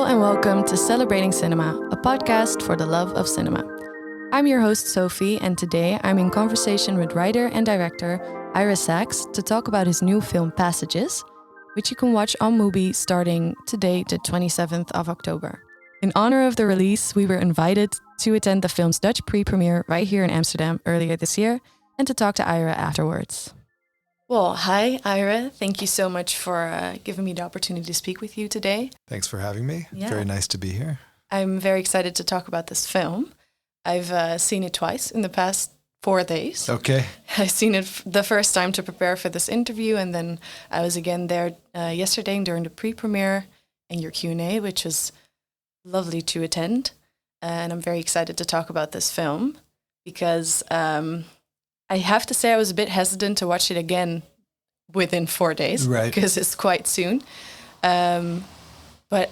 and welcome to Celebrating Cinema, a podcast for the love of cinema. I'm your host, Sophie, and today I'm in conversation with writer and director Ira Sachs to talk about his new film Passages, which you can watch on Mubi starting today, the 27th of October. In honor of the release, we were invited to attend the film's Dutch pre-premiere right here in Amsterdam earlier this year and to talk to Ira afterwards. Well, hi, Ira. Thank you so much for giving me the opportunity to speak with you today. Thanks for having me. Yeah. Very nice to be here. I'm very excited to talk about this film. I've seen it twice in the past 4 days. Okay. I've seen it the first time to prepare for this interview, and then I was again there yesterday during the pre-premiere and your Q&A, which was lovely to attend. And I'm very excited to talk about this film because I have to say I was a bit hesitant to watch it again within 4 days, right? Because it's quite soon. But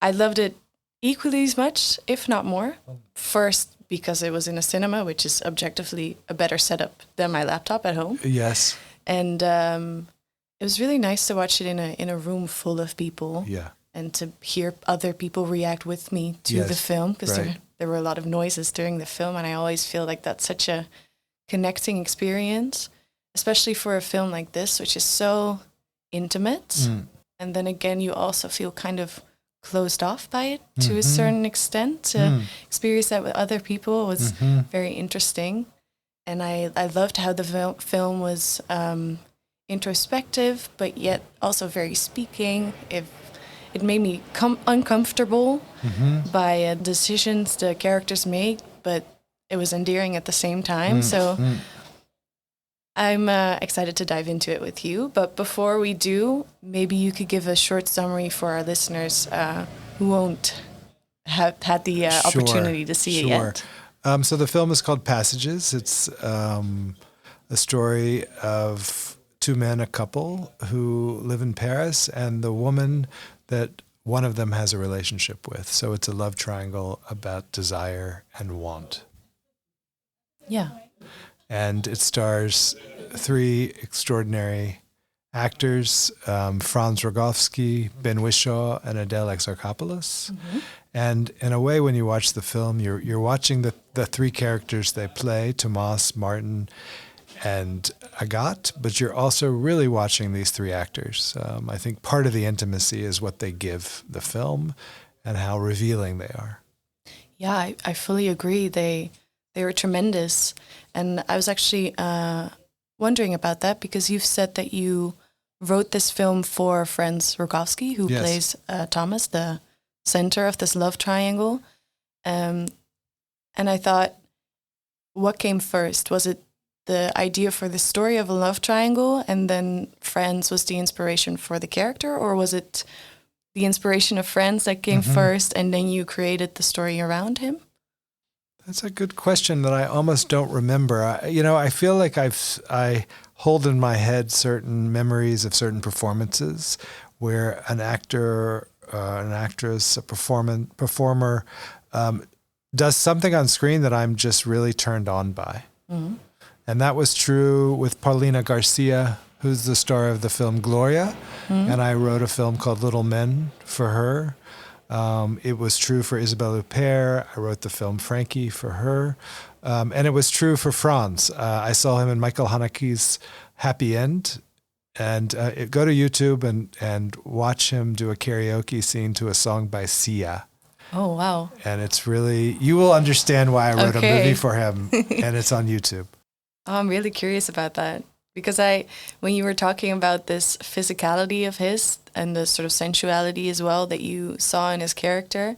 I loved it equally as much, if not more. First, because it was in a cinema, which is objectively a better setup than my laptop at home. Yes. And it was really nice to watch it in a room full of people. Yeah. And to hear other people react with me to the film, because there were a lot of noises during the film, and I always feel like that's such a connecting experience, especially for a film like this, which is so intimate. And then again, you also feel kind of closed off by it to a certain extent. To experience that with other people was very interesting. And I loved how the film was introspective, but yet also very speaking. It made me uncomfortable by decisions the characters made, but it was endearing at the same time. So I'm excited to dive into it with you. But before we do, maybe you could give a short summary for our listeners who won't have had the opportunity to see it yet. So the film is called Passages. It's a story of two men, a couple, who live in Paris, and the woman that one of them has a relationship with. So it's a love triangle about desire and want. Yeah. And it stars 3 extraordinary actors, Franz Rogowski, Ben Whishaw, and Adele Exarchopoulos. And in a way, when you watch the film, you're watching the 3 characters they play, Tomas, Martin, and Agathe, but you're also really watching these 3 actors. I think part of the intimacy is what they give the film and how revealing they are. Yeah, I fully agree. They were tremendous. And I was actually wondering about that because you've said that you wrote this film for Franz Rogowski, who plays Thomas, the center of this love triangle. And I thought, what came first? Was it the idea for the story of a love triangle and then Franz was the inspiration for the character? Or was it the inspiration of Franz that came first and then you created the story around him? That's a good question that I almost don't remember. I feel like I hold in my head certain memories of certain performances where an actor, an actress, a performer does something on screen that I'm just really turned on by. And that was true with Paulina Garcia, who's the star of the film Gloria. And I wrote a film called Little Men for her. It was true for Isabelle Huppert. I wrote the film Frankie for her. And it was true for Franz. I saw him in Michael Haneke's Happy End. And go to YouTube and watch him do a karaoke scene to a song by Sia. Oh, wow. And it's really, you will understand why I wrote a movie for him. And it's on YouTube. Oh, I'm really curious about that. Because when you were talking about this physicality of his and the sort of sensuality as well that you saw in his character,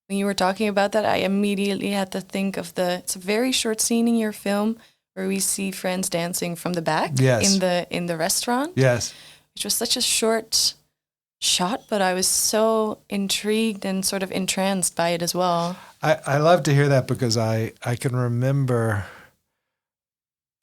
when you were talking about that, I immediately had to think of it's a very short scene in your film where we see Franz dancing from the back in the restaurant. Yes. Which was such a short shot, but I was so intrigued and sort of entranced by it as well. I love to hear that because I can remember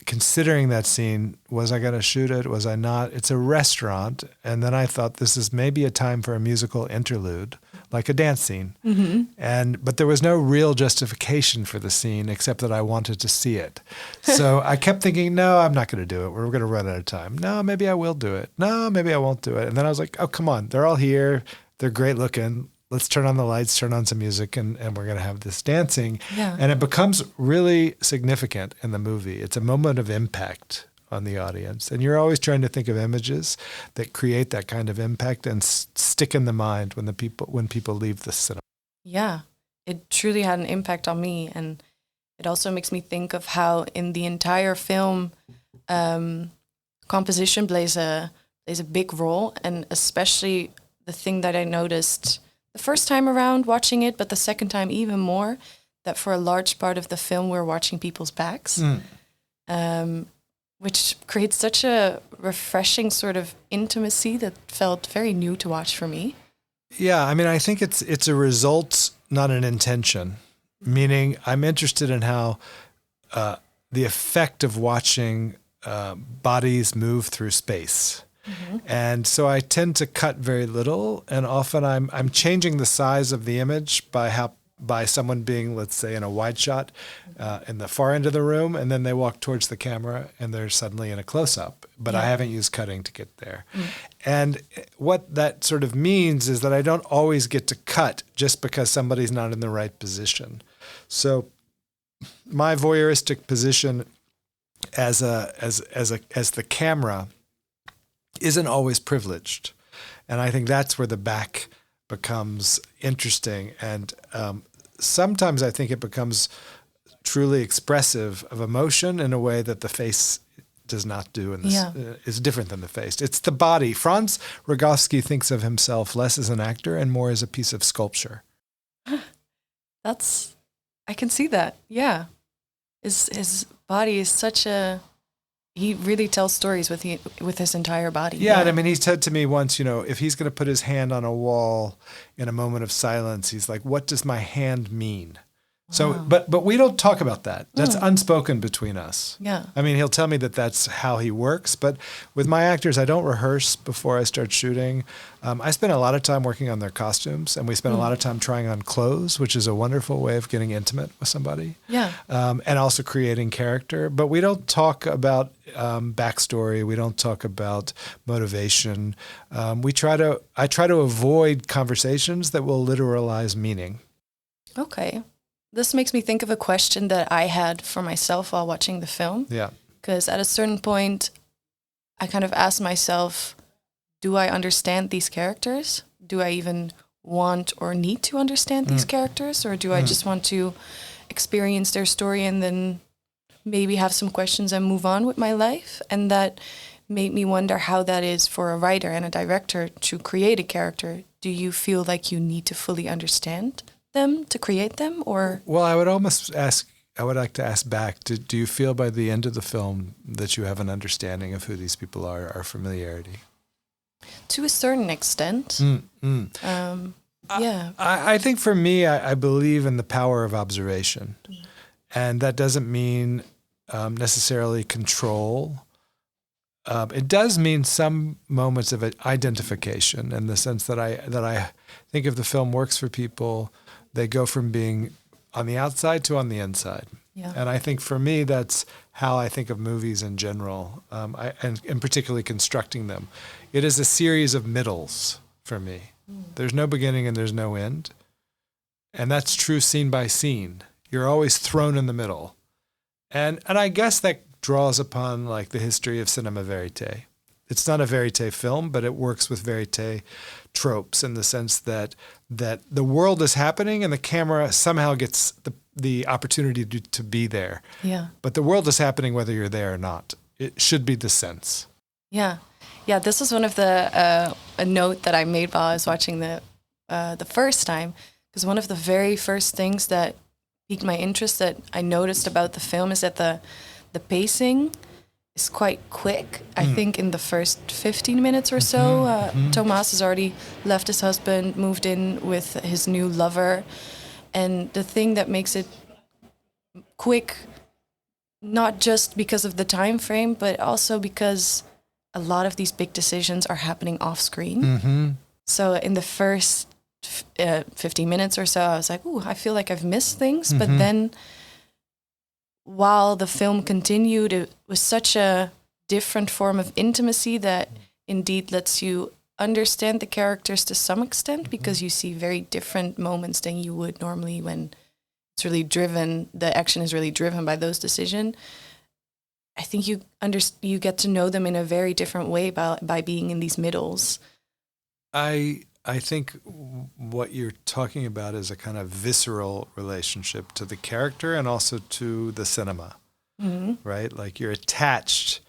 considering that scene, was I going to shoot it? Was I not? It's a restaurant. And then I thought this is maybe a time for a musical interlude, like a dance scene. But there was no real justification for the scene except that I wanted to see it. So I kept thinking, no, I'm not going to do it. We're going to run out of time. No, maybe I will do it. No, maybe I won't do it. And then I was like, oh, come on. They're all here. They're great looking. let's turn on the lights, turn on some music, and we're going to have this dancing. Yeah. And it becomes really significant in the movie. It's a moment of impact on the audience. And you're always trying to think of images that create that kind of impact and stick in the mind when people leave the cinema. Yeah, it truly had an impact on me. And it also makes me think of how in the entire film, composition plays a big role. And especially the thing that I noticed the first time around watching it, but the second time even more, that for a large part of the film we're watching people's backs. Which creates such a refreshing sort of intimacy that felt very new to watch for me. Yeah, I mean, I think it's a result, not an intention. Meaning, I'm interested in how the effect of watching bodies move through space. Mm-hmm. And so I tend to cut very little, and often I'm changing the size of the image by someone being, let's say, in a wide shot in the far end of the room, and then they walk towards the camera and they're suddenly in a close-up. But I haven't used cutting to get there. And what that sort of means is that I don't always get to cut just because somebody's not in the right position. So my voyeuristic position as the camera isn't always privileged. And I think that's where the back becomes interesting. And sometimes I think it becomes truly expressive of emotion in a way that the face does not do, and is different than the face. It's the body. Franz Rogowski thinks of himself less as an actor and more as a piece of sculpture. I can see that. Yeah. His body is such he really tells stories with his entire body. Yeah, and I mean, he said to me once, if he's going to put his hand on a wall in a moment of silence, he's like, what does my hand mean? So, but we don't talk about that. That's unspoken between us. Yeah. I mean, he'll tell me that that's how he works, but with my actors, I don't rehearse before I start shooting. I spend a lot of time working on their costumes, and we spend a lot of time trying on clothes, which is a wonderful way of getting intimate with somebody. Yeah. And also creating character. But we don't talk about backstory. We don't talk about motivation. I try to avoid conversations that will literalize meaning. Okay. This makes me think of a question that I had for myself while watching the film. Yeah. Because at a certain point, I kind of asked myself, do I understand these characters? Do I even want or need to understand these characters? Or do I just want to experience their story and then maybe have some questions and move on with my life? And that made me wonder how that is for a writer and a director to create a character. Do you feel like you need to fully understand them to create them, or? Well, I would like to ask back, do you feel by the end of the film that you have an understanding of who these people are, or familiarity? To a certain extent. Yeah. I think for me, I believe in the power of observation. And that doesn't mean necessarily control. It does mean some moments of identification, in the sense that I think if the film works for people, they go from being on the outside to on the inside. Yeah. And I think for me, that's how I think of movies in general, and particularly constructing them. It is a series of middles for me. There's no beginning and there's no end. And that's true scene by scene. You're always thrown in the middle. And I guess that draws upon like the history of cinema verite. It's not a verite film, but it works with verite tropes in the sense that the world is happening and the camera somehow gets the opportunity to be there. Yeah. But the world is happening whether you're there or not. It should be the sense. Yeah. Yeah, this was one of the a note that I made while I was watching the first time, because one of the very first things that piqued my interest that I noticed about the film is that the pacing is quite quick. I think in the first 15 minutes or so, Thomas has already left his husband, moved in with his new lover. And the thing that makes it quick, not just because of the time frame, but also because a lot of these big decisions are happening off screen. So in the first 15 minutes or so, I was like, ooh, I feel like I've missed things. But then while the film continued, it was such a different form of intimacy that indeed lets you understand the characters to some extent because you see very different moments than you would normally when it's really driven, the action is really driven by those decisions. I think you get to know them in a very different way by being in these middles. I think what you're talking about is a kind of visceral relationship to the character and also to the cinema, right? Like you're attached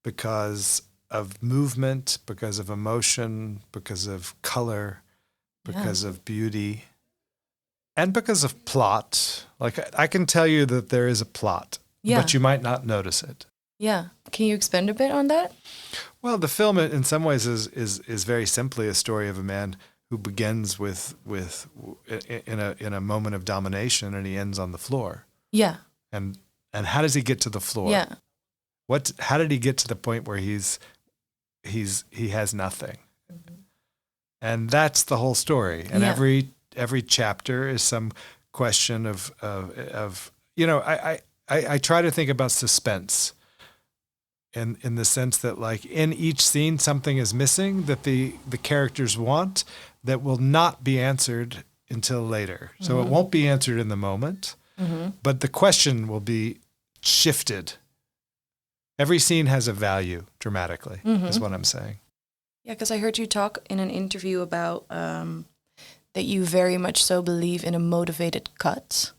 because of movement, because of emotion, because of color, because of beauty, and because of plot. Like I can tell you that there is a plot, but you might not notice it. Yeah. Can you expand a bit on that? Well, the film in some ways is very simply a story of a man who begins with in a moment of domination and he ends on the floor. Yeah. And how does he get to the floor? Yeah. How did he get to the point where he has nothing? And that's the whole story. And every chapter is some question of I try to think about suspense. In the sense that like in each scene something is missing that the characters want that will not be answered until later. So it won't be answered in the moment, but the question will be shifted. Every scene has a value dramatically, is what I'm saying. Yeah, because I heard you talk in an interview about that you very much so believe in a motivated cut,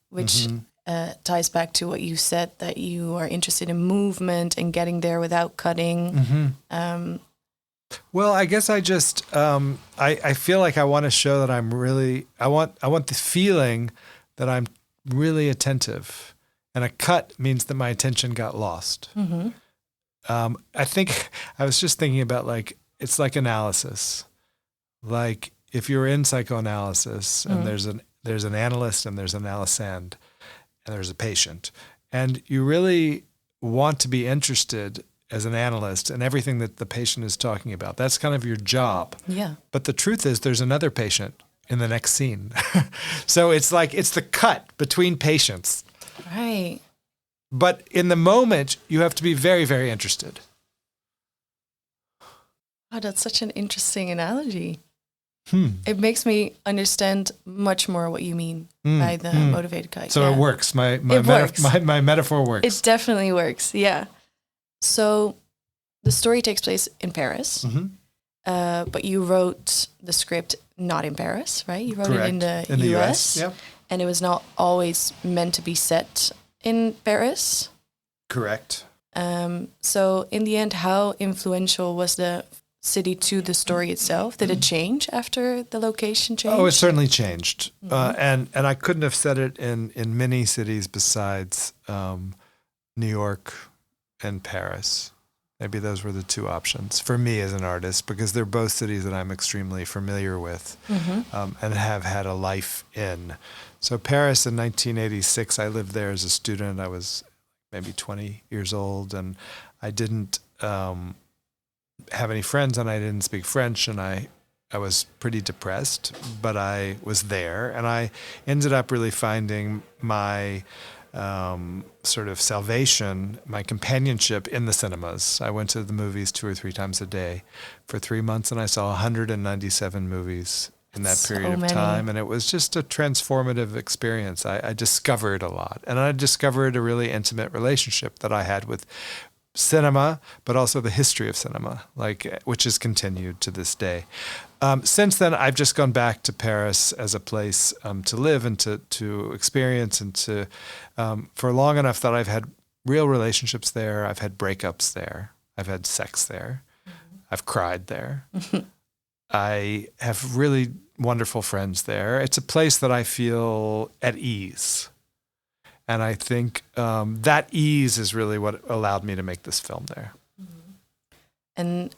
which ties back to what you said, that you are interested in movement and getting there without cutting. Well, I guess I just I feel like I want to show that I'm really I want the feeling that I'm really attentive, and a cut means that my attention got lost. I think I was just thinking about like it's like analysis, like if you're in psychoanalysis and there's an analyst and there's an analysand. And there's a patient. And you really want to be interested as an analyst in everything that the patient is talking about. That's kind of your job. Yeah. But the truth is there's another patient in the next scene. So it's like it's the cut between patients. Right. But in the moment, you have to be very, very interested. Oh, that's such an interesting analogy. It makes me understand much more what you mean by the motivated cut. So it works. My metaphor works. It definitely works. Yeah. So the story takes place in Paris, but you wrote the script not in Paris, right? You wrote it in the US. Yep. And it was not always meant to be set in Paris. Correct. So in the end, how influential was the city to the story itself? Did it change after the location changed? Oh, it certainly changed. And I couldn't have said it in many cities besides New York and Paris. Maybe those were the two options for me as an artist, because they're both cities that I'm extremely familiar with and have had a life in. So Paris in 1986, I lived there as a student. I was maybe 20 years old, and I didn't have any friends, and I didn't speak French, and I was pretty depressed, but I was there, and I ended up really finding my sort of salvation, my companionship in the cinemas. I went to the movies 2 or 3 times a day for 3 months, and I saw 197 movies in that period of time, and it was just a transformative experience. I discovered a lot, and I discovered a really intimate relationship that I had with cinema, but also the history of cinema, which has continued to this day. Since then, I've just gone back to Paris as a place to live and to experience, and to for long enough that I've had real relationships there. I've had breakups there. I've had sex there. I've cried there. I have really wonderful friends there. It's a place that I feel at ease. And I think that ease is really what allowed me to make this film there. And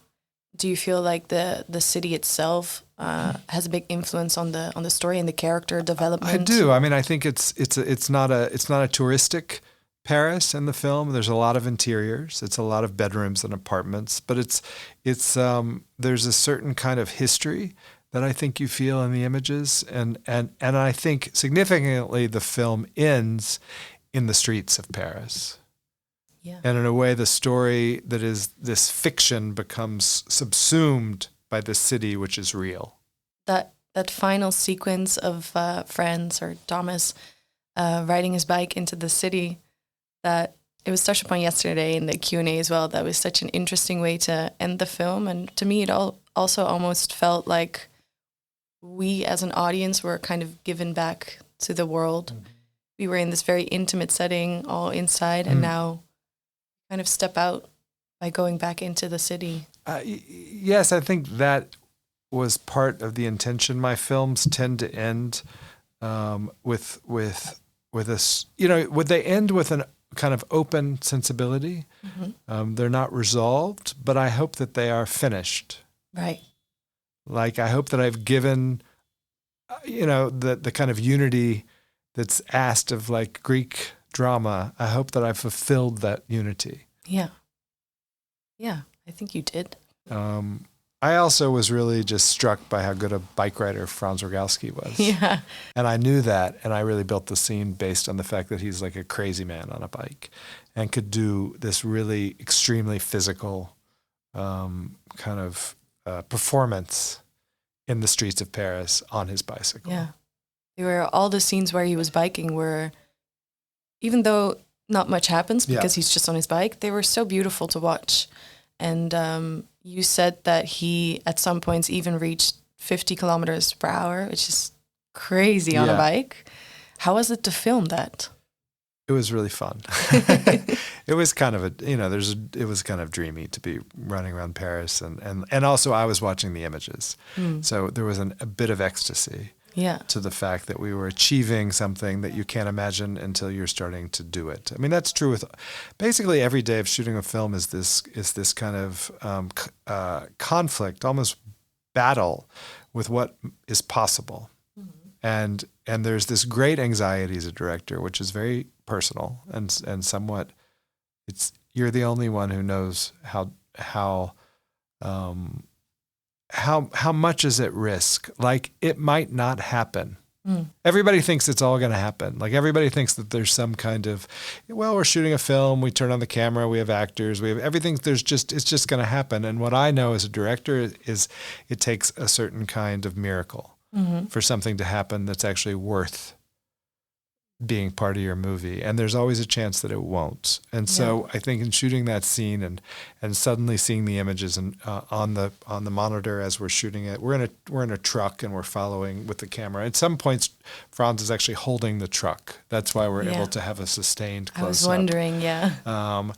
do you feel like the city itself has a big influence on the story and the character development? I do. I mean, I think it's not a touristic Paris in the film. There's a lot of interiors. It's a lot of bedrooms and apartments, but it's there's a certain kind of history that I think you feel in the images, and I think significantly the film ends in the streets of Paris. Yeah. And in a way, the story that is this fiction becomes subsumed by the city, which is real. That final sequence of Franz or Thomas riding his bike into the city, that it was touched upon yesterday in the Q&A as well. That was such an interesting way to end the film. And to me, it also almost felt like we as an audience were kind of given back to the world. Mm-hmm. We were in this very intimate setting, all inside, and now kind of step out by going back into the city. Yes, I think that was part of the intention. My films tend to end with a, would they end with an kind of open sensibility? Mm-hmm. They're not resolved, but I hope that they are finished. Right. Like, I hope that I've given, the kind of unity that's asked of like Greek drama. I hope that I've fulfilled that unity. Yeah. Yeah, I think you did. I also was really just struck by how good a bike rider Franz Rogowski was. Yeah. And I knew that, and I really built the scene based on the fact that he's like a crazy man on a bike and could do this really extremely physical kind of performance in the streets of Paris on his bicycle. Yeah. There were all the scenes where he was biking were, even though not much happens because he's just on his bike, they were so beautiful to watch. And you said that he, at some points, even reached 50 kilometers per hour, which is crazy on a bike. How was it to film that? It was really fun. It was kind of it was kind of dreamy to be running around Paris. And also I was watching the images. So there was a bit of ecstasy to the fact that we were achieving something that you can't imagine until you're starting to do it. I mean, that's true with basically every day of shooting a film is this kind of conflict, almost battle with what is possible. Mm-hmm. And there's this great anxiety as a director, which is very personal and somewhat, you're the only one who knows how much is at risk. Like, it might not happen. Everybody thinks it's all going to happen. Like, everybody thinks that there's some kind of, we're shooting a film, we turn on the camera, we have actors, we have everything. It's just going to happen. And what I know as a director is it takes a certain kind of miracle for something to happen that's actually worth being part of your movie. And there's always a chance that it won't. And so I think in shooting that scene and suddenly seeing the images and on the monitor as we're shooting it, we're in a truck and we're following with the camera. At some points, Franz is actually holding the truck. That's why we're able to have a sustained close-up. I was wondering, and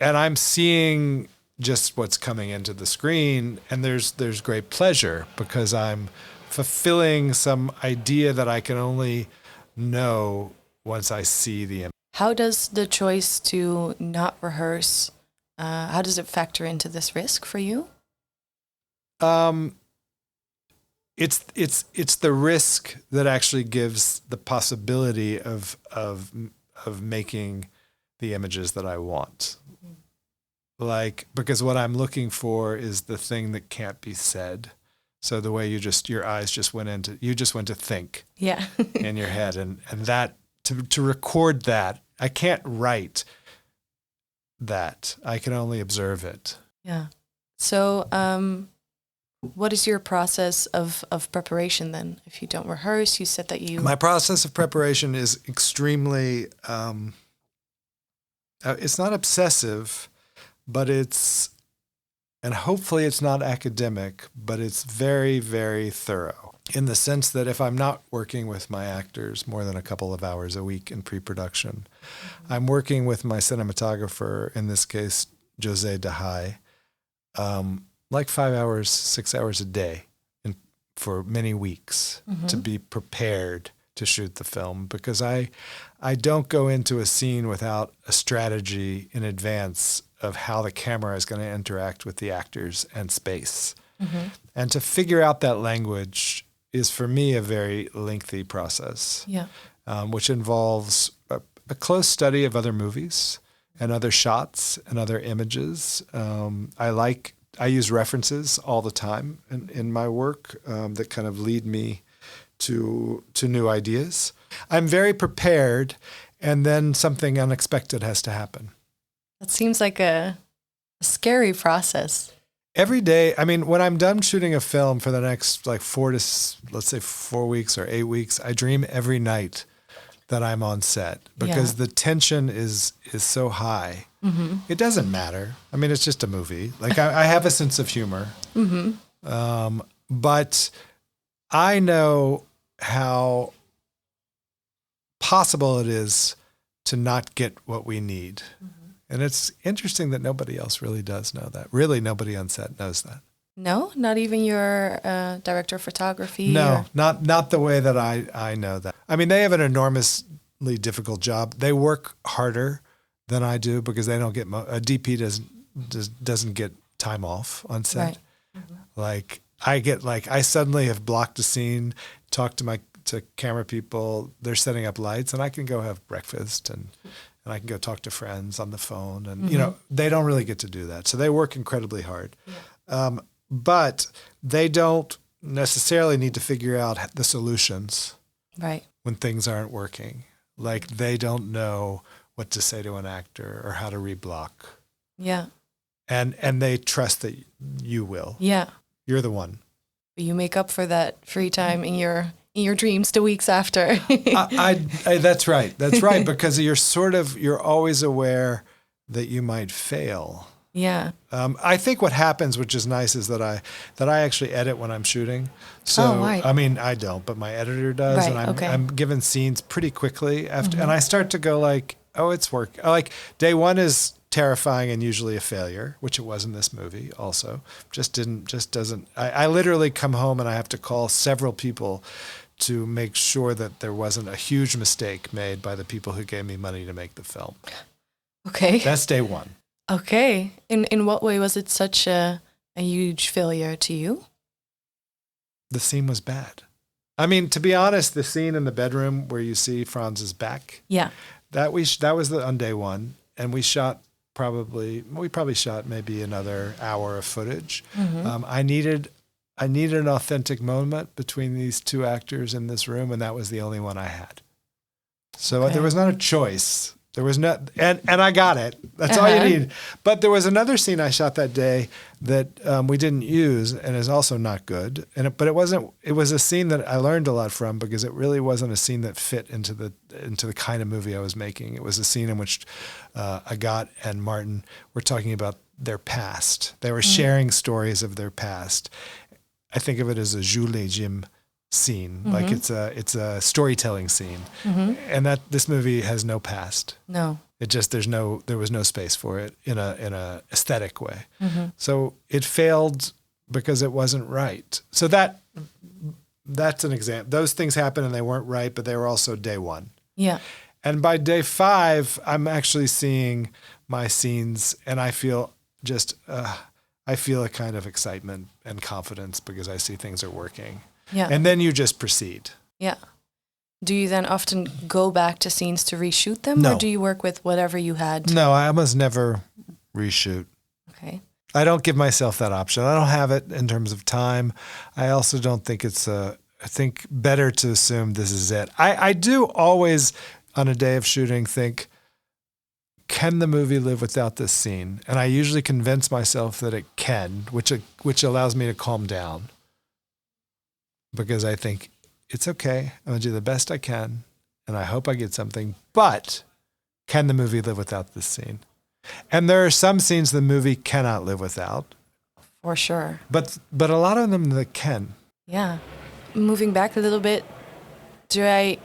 I'm seeing just what's coming into the screen, and there's great pleasure because I'm fulfilling some idea that I can only know once I see the image. How does the choice to not rehearse, how does it factor into this risk for you? It's the risk that actually gives the possibility of making the images that I want. Like, because what I'm looking for is the thing that can't be said. So the way your eyes just went to think in your head. And that, to record that, I can't write that. I can only observe it. Yeah. So what is your process of preparation then? If you don't rehearse, you said that My process of preparation is extremely, it's not obsessive, but and hopefully it's not academic, but it's very, very thorough in the sense that if I'm not working with my actors more than a couple of hours a week in pre-production, I'm working with my cinematographer, in this case, Jose DeHaye, like 5 hours, 6 hours a day for many weeks to be prepared to shoot the film, because I don't go into a scene without a strategy in advance of how the camera is going to interact with the actors and space. And to figure out that language is, for me, a very lengthy process, which involves a close study of other movies and other shots and other images. I use references all the time in my work that kind of lead me to new ideas. I'm very prepared, and then something unexpected has to happen. That seems like a scary process. Every day, I mean, when I'm done shooting a film for the next like 4 weeks or 8 weeks, I dream every night that I'm on set because the tension is so high. Mm-hmm. It doesn't matter. I mean, it's just a movie. Like I have a sense of humor, but I know how possible it is to not get what we need. Mm-hmm. And it's interesting that nobody else really does know that. Really, nobody on set knows that. No, not even your director of photography? No, not the way that I know that. I mean, they have an enormously difficult job. They work harder than I do because they don't get a DP doesn't get time off on set. Right. Mm-hmm. Like I suddenly have blocked a scene, talked to camera people. They're setting up lights, and I can go have breakfast and I can go talk to friends on the phone, and they don't really get to do that. So they work incredibly hard. Yeah. But they don't necessarily need to figure out the solutions right when things aren't working. Like they don't know what to say to an actor or how to reblock. Yeah. And they trust that you will. Yeah. You're the one. You make up for that free time in your dreams the weeks after. That's right. That's right. Because you're always aware that you might fail. Yeah. I think what happens, which is nice, is that I actually edit when I'm shooting. So right. I mean, I don't, but my editor does, right, and I'm given scenes pretty quickly after, and I start to go like, oh, it's work. Like day one is terrifying and usually a failure, which it was in this movie also. Just doesn't. I literally come home and I have to call several people to make sure that there wasn't a huge mistake made by the people who gave me money to make the film. Okay. That's day one. Okay. In what way was it such a huge failure to you? The scene was bad. I mean, to be honest, the scene in the bedroom where you see Franz's back. Yeah. That was on day one, and we probably shot maybe another hour of footage. Mm-hmm. I needed an authentic moment between these two actors in this room, and that was the only one I had. So there was not a choice. There was no, and I got it. That's all you need. But there was another scene I shot that day that we didn't use, and is also not good. But it wasn't. It was a scene that I learned a lot from because it really wasn't a scene that fit into the kind of movie I was making. It was a scene in which Agathe and Martin were talking about their past. They were sharing stories of their past. I think of it as a Jules Jim scene, like it's a storytelling scene, and that this movie has no past. No, it just there was no space for it in a aesthetic way. So it failed because it wasn't right. So that's an example. Those things happened and they weren't right, but they were also day one. Yeah, and by day 5, I'm actually seeing my scenes, and I feel a kind of excitement and confidence because I see things are working. Yeah. And then you just proceed. Yeah. Do you then often go back to scenes to reshoot them? No. Or do you work with whatever you had? No, I almost never reshoot. Okay. I don't give myself that option. I don't have it in terms of time. I also don't think I think better to assume this is it. I do always, on a day of shooting, think, can the movie live without this scene? And I usually convince myself that it can, which allows me to calm down. Because I think it's okay. I'm going to do the best I can, and I hope I get something. But can the movie live without this scene? And there are some scenes the movie cannot live without. For sure. But a lot of them that can. Yeah. Moving back a little bit, the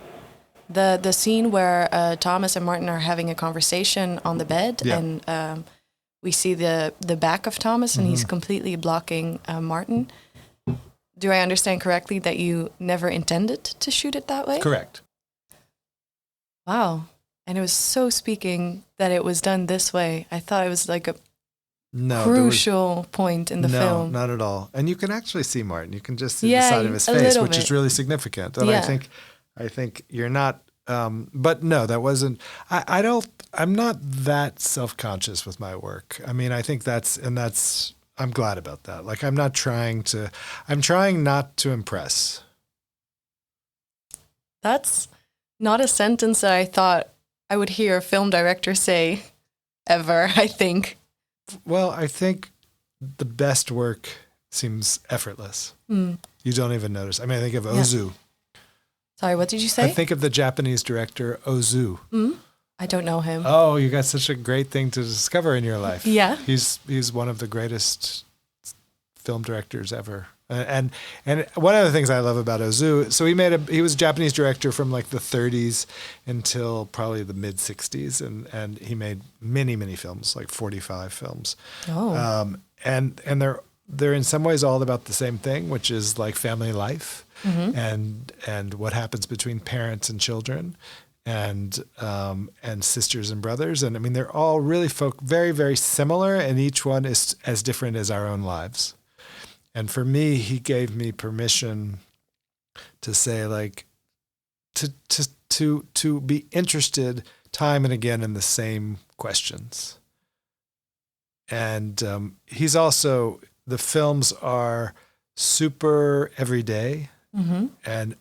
scene where Thomas and Martin are having a conversation on the bed, and we see the back of Thomas, and he's completely blocking Martin. Do I understand correctly that you never intended to shoot it that way? Correct. Wow. And it was so speaking that it was done this way. I thought it was like a crucial point in the film. No, not at all. And you can actually see Martin. You can just see the side of his face, which is really significant. And I think you're not, but no, that wasn't, I'm not that self-conscious with my work. I mean, I think I'm glad about that. Like, I'm trying not to impress. That's not a sentence that I thought I would hear a film director say ever, I think. Well, I think the best work seems effortless. You don't even notice. I mean, I think of Ozu. Sorry, what did you say? I think of the Japanese director Ozu. I don't know him. Oh, you got such a great thing to discover in your life. Yeah. He's one of the greatest film directors ever. And one of the things I love about Ozu, so he was a Japanese director from like the 30s until probably the mid 60s, and he made many films, like 45 films. Oh. And they're in some ways all about the same thing, which is like family life and what happens between parents and children. And sisters and brothers, and I mean they're all really very, very similar, and each one is as different as our own lives. And for me, he gave me permission to say, like, to be interested time and again in the same questions. And he's also, the films are super everyday and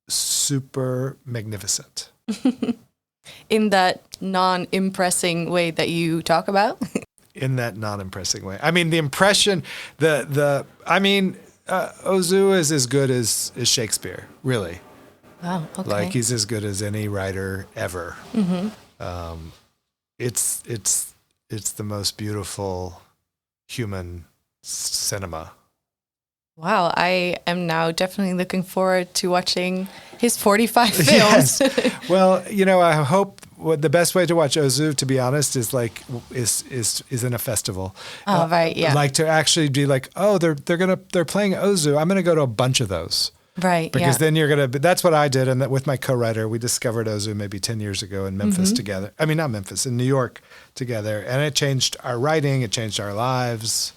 super magnificent. In that non-impressing way that you talk about? In that non-impressing way. I mean, the impression, Ozu is as good as Shakespeare, really. Wow, okay. Like, he's as good as any writer ever. It's the most beautiful human cinema. Wow, I am now definitely looking forward to watching his 45 films. Yes. Well, I hope the best way to watch Ozu, to be honest, is in a festival. Oh, right, yeah. Like to actually be like, oh, they're playing Ozu. I'm gonna go to a bunch of those. Right. Because then that's what I did, and that with my co-writer, we discovered Ozu maybe 10 years ago in Memphis together. I mean, not Memphis, in New York together, and it changed our writing. It changed our lives.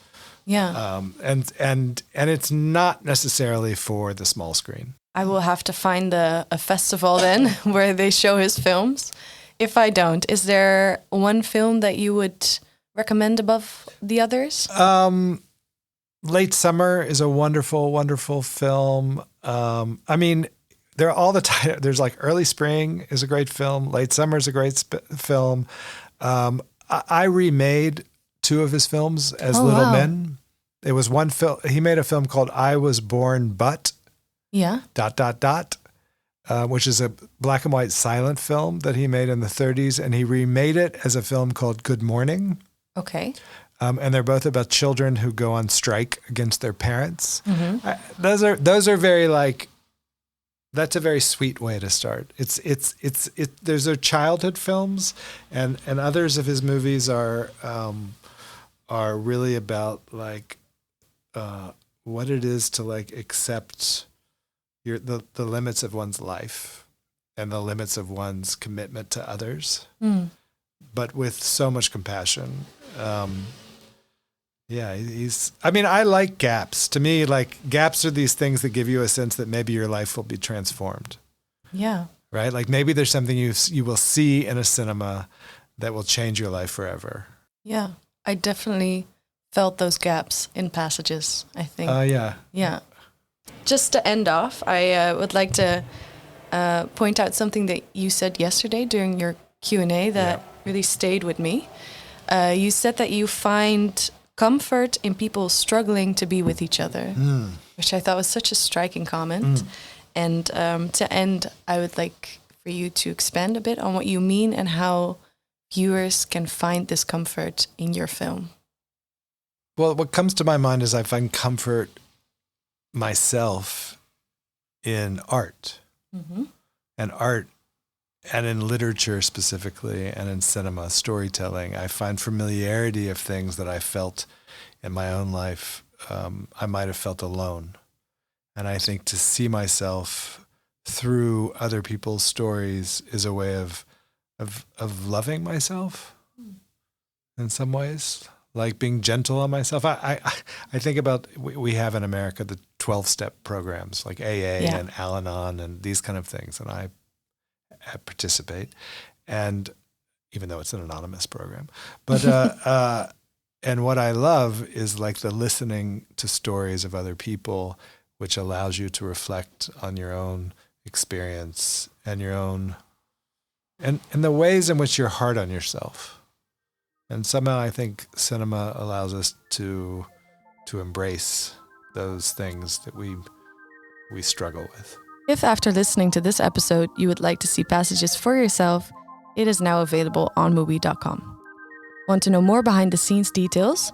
Yeah. And it's not necessarily for the small screen. I will have to find a festival then where they show his films. If I don't, is there one film that you would recommend above the others? Late Summer is a wonderful, wonderful film. I mean, they're all the time. There's like Early Spring is a great film. Late Summer is a great film. I remade 2 of his films as Little Men. It was one film. He made a film called I Was Born But. Yeah. ... which is a black and white silent film that he made in the 30s, and he remade it as a film called Good Morning. Okay. And they're both about children who go on strike against their parents. Those are very like. That's a very sweet way to start. There's their childhood films, and others of his movies are really about like what it is to like accept the limits of one's life and the limits of one's commitment to others, but with so much compassion. I like gaps. To me, like gaps are these things that give you a sense that maybe your life will be transformed. Yeah. Right? Like maybe there's something you will see in a cinema that will change your life forever. Yeah. I definitely felt those gaps in passages, I think. Yeah. Yeah. Just to end off, I would like to point out something that you said yesterday during your Q&A that really stayed with me. You said that you find comfort in people struggling to be with each other, which I thought was such a striking comment. And to end, I would like for you to expand a bit on what you mean and how viewers can find this comfort in your film. Well, what comes to my mind is I find comfort myself in art. And art, and in literature specifically, and in cinema, storytelling. I find familiarity of things that I felt in my own life I might have felt alone. And I think to see myself through other people's stories is a way of loving myself in some ways, like being gentle on myself. I think about, we have in America the 12-step programs like AA and Al-Anon and these kind of things, and I participate, and even though it's an anonymous program, but and what I love is like the listening to stories of other people, which allows you to reflect on your own experience and your own and the ways in which you're hard on yourself. And somehow I think cinema allows us to embrace those things that we struggle with. If after listening to this episode you would like to see passages for yourself, it is now available on Mubi.com. Want to know more behind the scenes details?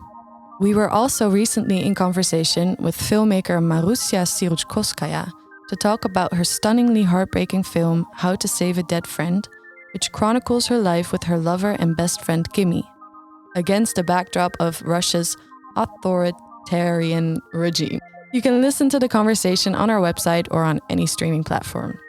We were also recently in conversation with filmmaker Marusia Sirujkovskaya to talk about her stunningly heartbreaking film How to Save a Dead Friend, which chronicles her life with her lover and best friend Kimi, against the backdrop of Russia's authoritarian regime. You can listen to the conversation on our website or on any streaming platform.